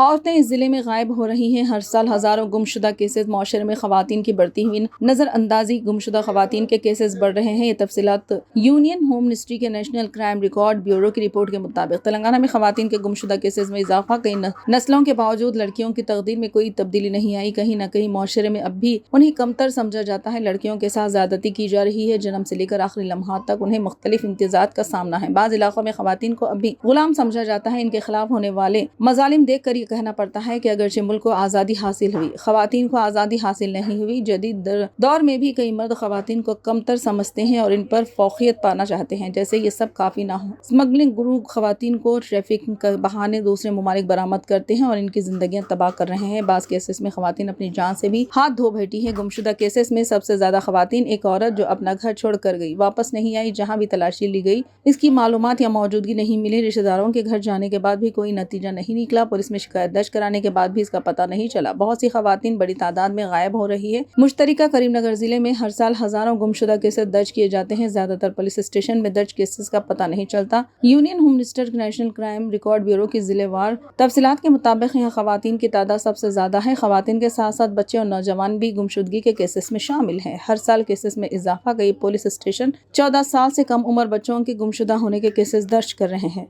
عورتیں اس ضلع میں غائب ہو رہی ہیں۔ ہر سال ہزاروں گمشدہ کیسز معاشرے میں خواتین کی بڑھتی ہوئی نظر اندازی، گمشدہ خواتین کے کیسز بڑھ رہے ہیں۔ یہ تفصیلات یونین ہوم منسٹری کے نیشنل کرائم ریکارڈ بیورو کی رپورٹ کے مطابق تلنگانہ میں خواتین کے گمشدہ کیسز میں اضافہ۔ کئی نسلوں کے باوجود لڑکیوں کی تقدیر میں کوئی تبدیلی نہیں آئی۔ کہیں نہ کہیں معاشرے میں اب بھی انہیں کمتر سمجھا جاتا ہے۔ لڑکیوں کے ساتھ زیادتی کی جا رہی ہے۔ جنم سے لے کر آخری لمحات تک انہیں مختلف امتیازات کا سامنا ہے۔ بعض علاقوں میں خواتین کو اب بھی غلام سمجھا جاتا ہے۔ ان کے خلاف ہونے والے مظالم دیکھ کر یہ کہنا پڑتا ہے کہ اگرچہ ملک کو آزادی حاصل ہوئی، خواتین کو آزادی حاصل نہیں ہوئی۔ جدید دور میں بھی کئی مرد خواتین کو کمتر سمجھتے ہیں اور ان پر فوقیت پانا چاہتے ہیں، جیسے یہ سب کافی نہ ہو۔ اسمگلنگ گروہ خواتین کو ٹریفکنگ کے بہانے دوسرے ممالک برآمد کرتے ہیں اور ان کی زندگیاں تباہ کر رہے ہیں۔ بعض کیسز میں خواتین اپنی جان سے بھی ہاتھ دھو بیٹھی ہیں۔ گمشدہ کیسز میں سب سے زیادہ خواتین ایک عورت جو اپنا گھر چھوڑ کر گئی، واپس نہیں آئی، جہاں بھی تلاشی لی گئی اس کی معلومات یا موجودگی نہیں ملی۔ رشتہ داروں کے گھر جانے کے بعد بھی کوئی نتیجہ نہیں نکلا۔ پولیس میں شکایت درج کرانے کے بعد بھی اس کا پتہ نہیں چلا۔ بہت سی خواتین بڑی تعداد میں غائب ہو رہی ہے۔ مشترکہ کریم نگر ضلع میں ہر سال ہزاروں گمشدہ کیسز درج کیے جاتے ہیں۔ زیادہ تر پولیس اسٹیشن میں درج کیسز کا پتہ نہیں چلتا۔ Union home ministry national crime record bureau کی ضلع وار تفصیلات کے مطابق یہاں خواتین کی تعداد سب سے زیادہ ہے۔ خواتین کے ساتھ ساتھ بچے اور نوجوان بھی گمشدگی کے کیسز میں شامل ہیں۔ ہر سال کیسز میں اضافہ۔ کئی پولیس اسٹیشن 14 سال سے کم عمر بچوں کے گمشدہ ہونے کے کیسز درج کر رہے ہیں۔